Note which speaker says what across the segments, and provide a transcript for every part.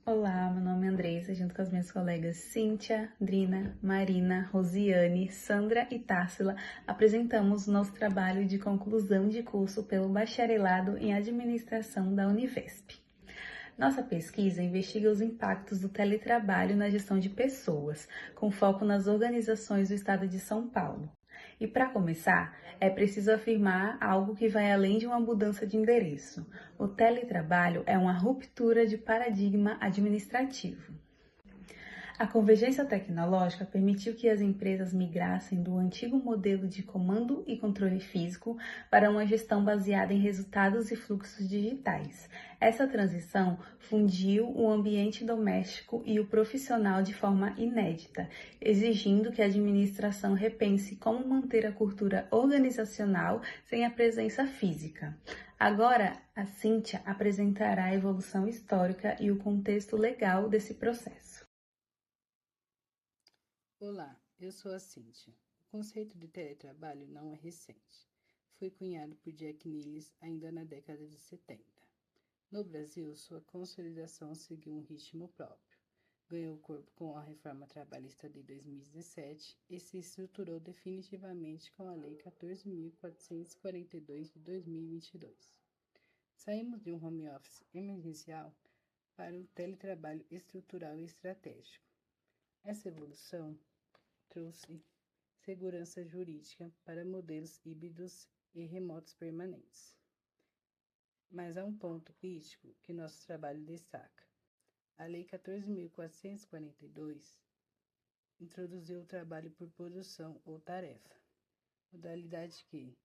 Speaker 1: Olá, meu nome é Andressa, junto com as minhas colegas Cíntia, Drina, Marina, Rosiane, Sandra e Társila, apresentamos o nosso trabalho de conclusão de curso pelo Bacharelado em Administração da Univesp. Nossa pesquisa investiga os impactos do teletrabalho na gestão de pessoas, com foco nas organizações do Estado de São Paulo. E para começar, é preciso afirmar algo que vai além de uma mudança de endereço. O teletrabalho é uma ruptura de paradigma administrativo. A convergência tecnológica permitiu que as empresas migrassem do antigo modelo de comando e controle físico para uma gestão baseada em resultados e fluxos digitais. Essa transição fundiu o ambiente doméstico e o profissional de forma inédita, exigindo que a administração repense como manter a cultura organizacional sem a presença física. Agora, a Cíntia apresentará a evolução histórica e o contexto legal desse processo.
Speaker 2: Olá, eu sou a Cíntia. O conceito de teletrabalho não é recente. Foi cunhado por Jack Niles ainda na década de 70. No Brasil, sua consolidação seguiu um ritmo próprio. Ganhou corpo com a reforma trabalhista de 2017 e se estruturou definitivamente com a Lei 14.442 de 2022. Saímos de um home office emergencial para o teletrabalho estrutural e estratégico. Essa evolução trouxe segurança jurídica para modelos híbridos e remotos permanentes. Mas há um ponto crítico que nosso trabalho destaca. A Lei 14.442 introduziu o trabalho por produção ou tarefa, modalidade que,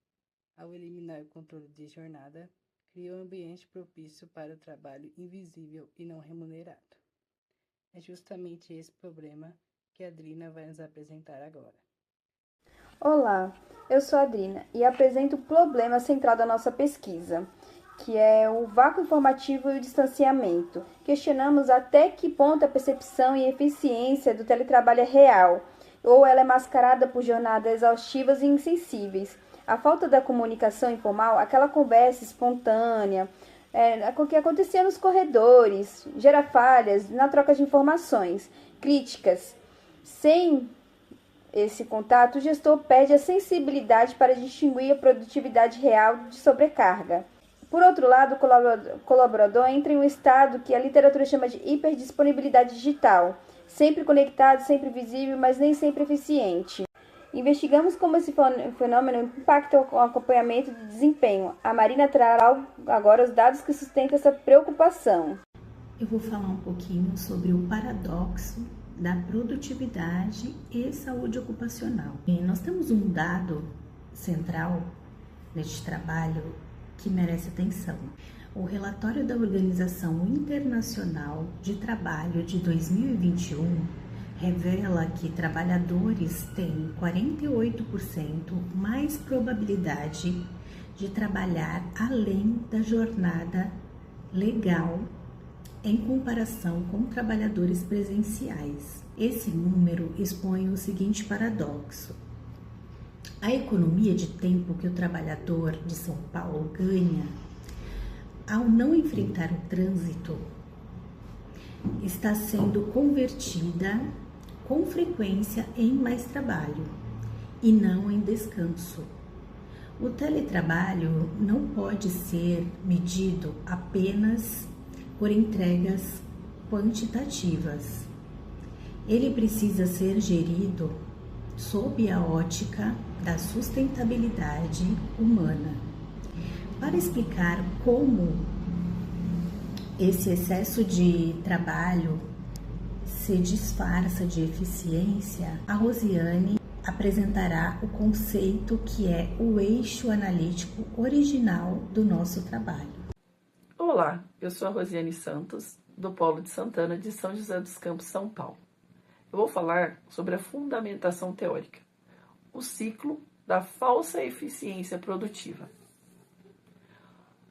Speaker 2: ao eliminar o controle de jornada, cria um ambiente propício para o trabalho invisível e não remunerado. É justamente esse problema que a Drina vai nos apresentar agora.
Speaker 3: Olá, eu sou a Drina e apresento o problema central da nossa pesquisa, que é o vácuo informativo e o distanciamento. Questionamos até que ponto a percepção e eficiência do teletrabalho é real, ou ela é mascarada por jornadas exaustivas e insensíveis. A falta da comunicação informal, aquela conversa espontânea, que acontecia nos corredores, gera falhas na troca de informações, críticas. Sem esse contato, o gestor perde a sensibilidade para distinguir a produtividade real de sobrecarga. Por outro lado, o colaborador entra em um estado que a literatura chama de hiperdisponibilidade digital, sempre conectado, sempre visível, mas nem sempre eficiente. Investigamos como esse fenômeno impacta o acompanhamento de desempenho. A Marina trará agora os dados que sustentam essa preocupação.
Speaker 4: Eu vou falar um pouquinho sobre o paradoxo da produtividade e saúde ocupacional. Nós temos um dado central neste trabalho que merece atenção. O relatório da Organização Internacional de Trabalho de 2021 revela que trabalhadores têm 48% mais probabilidade de trabalhar além da jornada legal em comparação com trabalhadores presenciais. Esse número expõe o seguinte paradoxo: a economia de tempo que o trabalhador de São Paulo ganha ao não enfrentar o trânsito está sendo convertida com frequência em mais trabalho e não em descanso. O teletrabalho não pode ser medido apenas por entregas quantitativas. Ele precisa ser gerido sob a ótica da sustentabilidade humana. Para explicar como esse excesso de trabalho se disfarça de eficiência, a Rosiane apresentará o conceito que é o eixo analítico original do nosso trabalho.
Speaker 5: Olá, eu sou a Rosiane Santos, do Polo de Santana de São José dos Campos, São Paulo. Eu vou falar sobre a fundamentação teórica, o ciclo da falsa eficiência produtiva.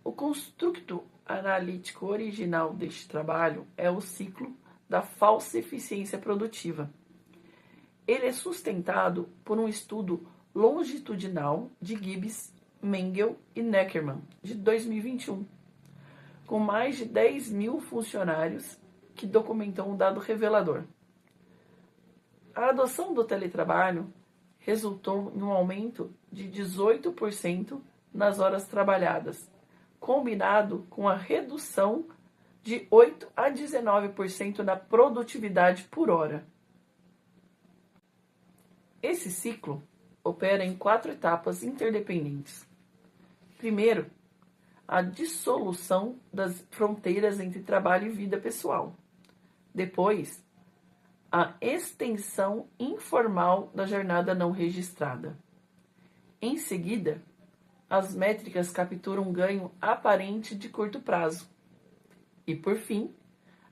Speaker 5: O construto analítico original deste trabalho é o ciclo da falsa eficiência produtiva. Ele é sustentado por um estudo longitudinal de Gibbs, Mengel e Neckermann, de 2021, com mais de 10 mil funcionários que documentam um dado revelador. A adoção do teletrabalho resultou em um aumento de 18% nas horas trabalhadas, combinado com a redução de 8 a 19% na produtividade por hora. Esse ciclo opera em 4 etapas interdependentes. Primeiro, a dissolução das fronteiras entre trabalho e vida pessoal. Depois, a extensão informal da jornada não registrada. Em seguida, as métricas capturam um ganho aparente de curto prazo. E, por fim,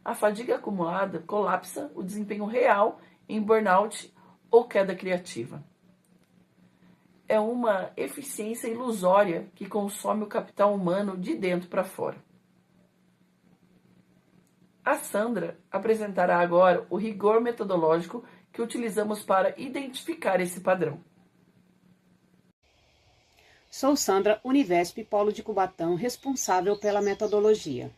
Speaker 5: a fadiga acumulada colapsa o desempenho real em burnout ou queda criativa. É uma eficiência ilusória que consome o capital humano de dentro para fora. A Sandra apresentará agora o rigor metodológico que utilizamos para identificar esse padrão.
Speaker 6: Sou Sandra, Univesp, Polo de Cubatão, responsável pela metodologia.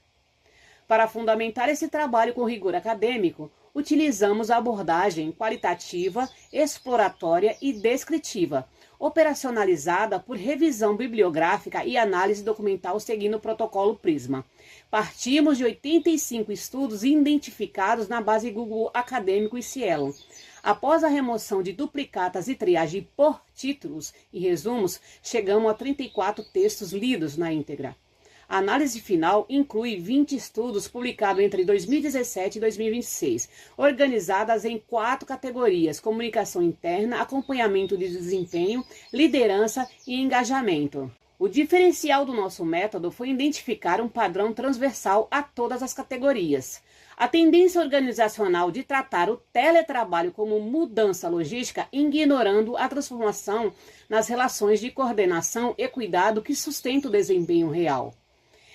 Speaker 6: Para fundamentar esse trabalho com rigor acadêmico, utilizamos a abordagem qualitativa, exploratória e descritiva, operacionalizada por revisão bibliográfica e análise documental seguindo o protocolo PRISMA. Partimos de 85 estudos identificados na base Google Acadêmico e Cielo. Após a remoção de duplicatas e triagem por títulos e resumos, chegamos a 34 textos lidos na íntegra. A análise final inclui 20 estudos publicados entre 2017 e 2026, organizadas em 4 categorias: comunicação interna, acompanhamento de desempenho, liderança e engajamento. O diferencial do nosso método foi identificar um padrão transversal a todas as categorias. A tendência organizacional de tratar o teletrabalho como mudança logística, ignorando a transformação nas relações de coordenação e cuidado que sustenta o desempenho real.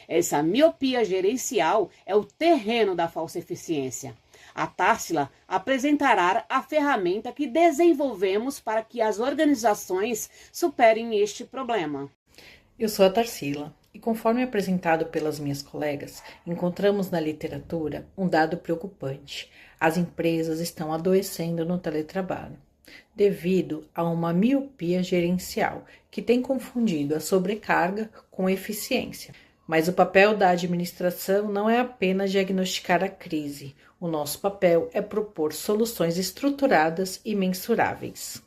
Speaker 6: Essa miopia gerencial é o terreno da falsa eficiência. A Társila apresentará a ferramenta que desenvolvemos para que as organizações superem este problema.
Speaker 7: Eu sou a Tarsila e, conforme apresentado pelas minhas colegas, encontramos na literatura um dado preocupante. As empresas estão adoecendo no teletrabalho, devido a uma miopia gerencial que tem confundido a sobrecarga com eficiência. Mas o papel da administração não é apenas diagnosticar a crise. O nosso papel é propor soluções estruturadas e mensuráveis.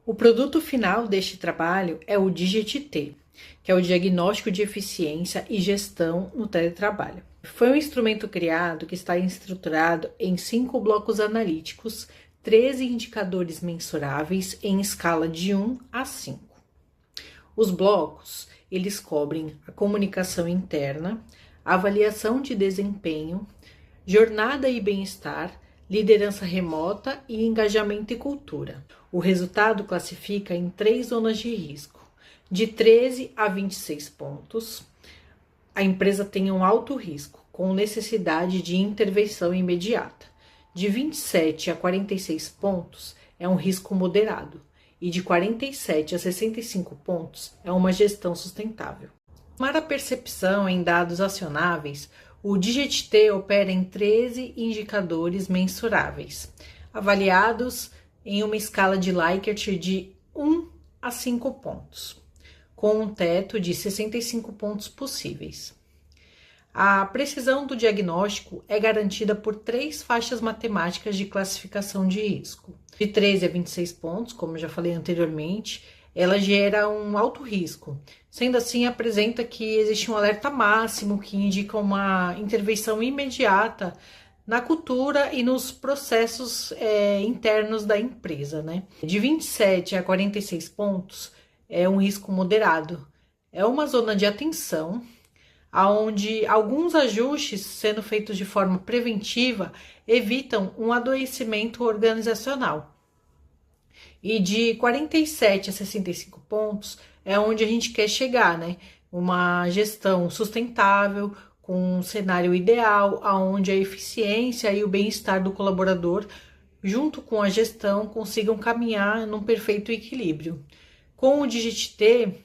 Speaker 7: O produto final deste trabalho é o DIGET-T, que é o Diagnóstico de Eficiência e Gestão no Teletrabalho. Foi um instrumento criado que está estruturado em 5 blocos analíticos, 13 indicadores mensuráveis em escala de 1 a 5. Os blocos eles cobrem a comunicação interna, avaliação de desempenho, jornada e bem-estar, liderança remota e engajamento e cultura. O resultado classifica em 3 zonas de risco. De 13 a 26 pontos, a empresa tem um alto risco, com necessidade de intervenção imediata. De 27 a 46 pontos, é um risco moderado. E de 47 a 65 pontos é uma gestão sustentável. Para a percepção em dados acionáveis, o DIGET-T opera em 13 indicadores mensuráveis, avaliados em uma escala de Likert de 1 a 5 pontos, com um teto de 65 pontos possíveis. A precisão do diagnóstico é garantida por 3 faixas matemáticas de classificação de risco. De 13 a 26 pontos, como eu já falei anteriormente, ela gera um alto risco. Sendo assim, apresenta que existe um alerta máximo que indica uma intervenção imediata na cultura e nos processos internos da empresa, né? De 27 a 46 pontos é um risco moderado. É uma zona de atenção, onde alguns ajustes sendo feitos de forma preventiva evitam um adoecimento organizacional. E de 47 a 65 pontos é onde a gente quer chegar, né? Uma gestão sustentável, com um cenário ideal, onde a eficiência e o bem-estar do colaborador, junto com a gestão, consigam caminhar num perfeito equilíbrio. Com o DIGET-T,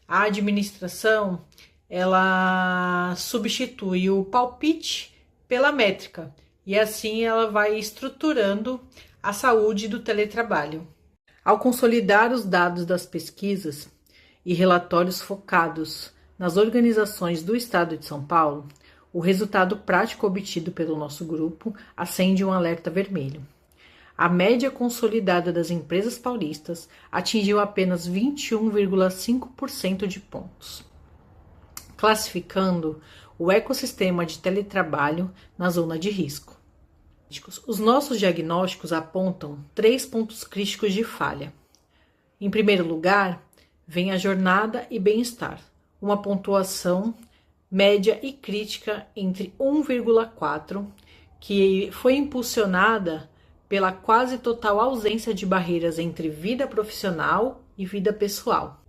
Speaker 7: a administração ela substitui o palpite pela métrica e assim ela vai estruturando a saúde do teletrabalho. Ao consolidar os dados das pesquisas e relatórios focados nas organizações do Estado de São Paulo, o resultado prático obtido pelo nosso grupo acende um alerta vermelho. A média consolidada das empresas paulistas atingiu apenas 21,5% de pontos, classificando o ecossistema de teletrabalho na zona de risco. Os nossos diagnósticos apontam 3 pontos críticos de falha. Em primeiro lugar, vem a jornada e bem-estar, uma pontuação média e crítica entre 1,4, que foi impulsionada pela quase total ausência de barreiras entre vida profissional e vida pessoal,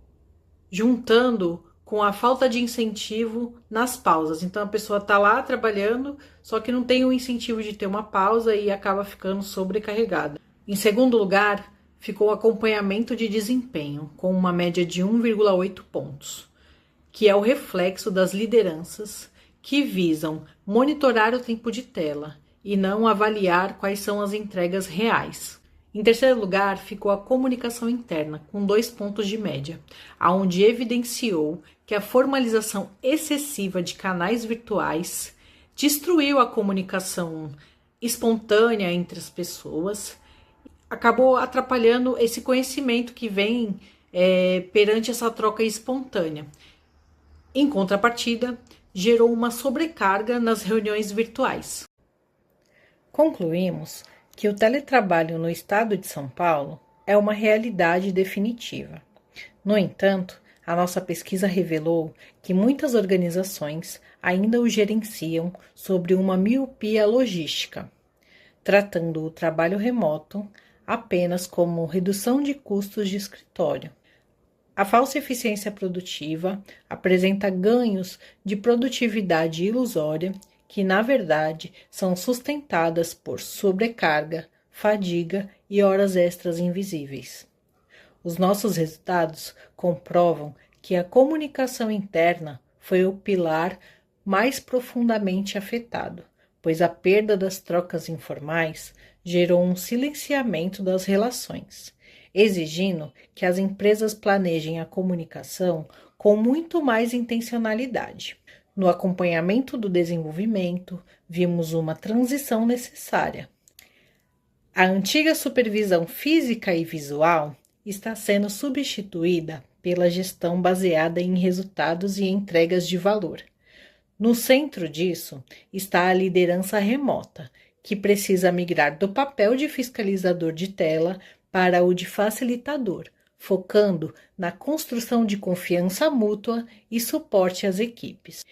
Speaker 7: juntando com a falta de incentivo nas pausas. Então a pessoa está lá trabalhando, só que não tem o incentivo de ter uma pausa e acaba ficando sobrecarregada. Em segundo lugar, ficou o acompanhamento de desempenho, com uma média de 1,8 pontos, que é o reflexo das lideranças que visam monitorar o tempo de tela e não avaliar quais são as entregas reais. Em terceiro lugar, ficou a comunicação interna, com 2 pontos de média, onde evidenciou que a formalização excessiva de canais virtuais destruiu a comunicação espontânea entre as pessoas, acabou atrapalhando esse conhecimento que vem perante essa troca espontânea. Em contrapartida, gerou uma sobrecarga nas reuniões virtuais. Concluímos que o teletrabalho no estado de São Paulo é uma realidade definitiva. No entanto, a nossa pesquisa revelou que muitas organizações ainda o gerenciam sobre uma miopia logística, tratando o trabalho remoto apenas como redução de custos de escritório. A falsa eficiência produtiva apresenta ganhos de produtividade ilusória que, na verdade, são sustentadas por sobrecarga, fadiga e horas extras invisíveis. Os nossos resultados comprovam que a comunicação interna foi o pilar mais profundamente afetado, pois a perda das trocas informais gerou um silenciamento das relações, exigindo que as empresas planejem a comunicação com muito mais intencionalidade. No acompanhamento do desenvolvimento, vimos uma transição necessária. A antiga supervisão física e visual está sendo substituída pela gestão baseada em resultados e entregas de valor. No centro disso está a liderança remota, que precisa migrar do papel de fiscalizador de tela para o de facilitador, focando na construção de confiança mútua e suporte às equipes.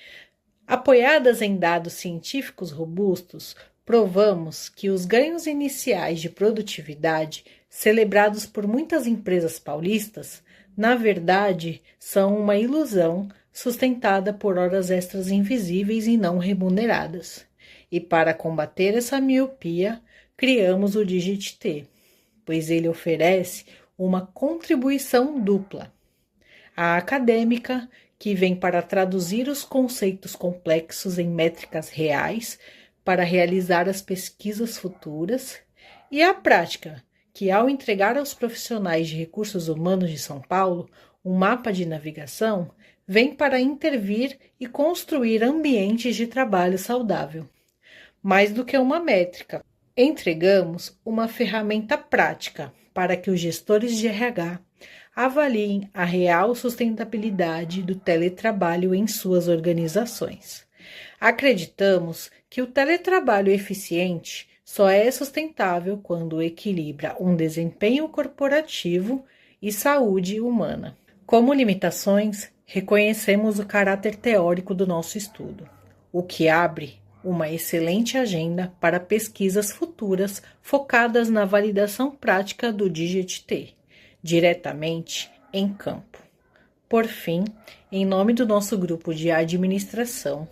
Speaker 7: Apoiadas em dados científicos robustos, provamos que os ganhos iniciais de produtividade celebrados por muitas empresas paulistas, na verdade, são uma ilusão sustentada por horas extras invisíveis e não remuneradas. E para combater essa miopia, criamos o DigitT, pois ele oferece uma contribuição dupla. A acadêmica, que vem para traduzir os conceitos complexos em métricas reais para realizar as pesquisas futuras, e a prática, que ao entregar aos profissionais de recursos humanos de São Paulo um mapa de navegação, vem para intervir e construir ambientes de trabalho saudável. Mais do que uma métrica, entregamos uma ferramenta prática para que os gestores de RH avaliem a real sustentabilidade do teletrabalho em suas organizações. Acreditamos que o teletrabalho eficiente só é sustentável quando equilibra um desempenho corporativo e saúde humana. Como limitações, reconhecemos o caráter teórico do nosso estudo, o que abre uma excelente agenda para pesquisas futuras focadas na validação prática do DigitT, diretamente em campo. Por fim, em nome do nosso grupo de administração,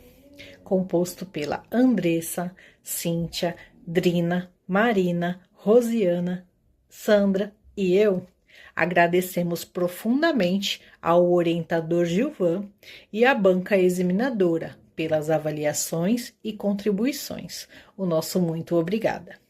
Speaker 7: composto pela Andressa, Cíntia, Drina, Marina, Rosiana, Sandra e eu, agradecemos profundamente ao orientador Gilvan e à banca examinadora pelas avaliações e contribuições. O nosso muito obrigada.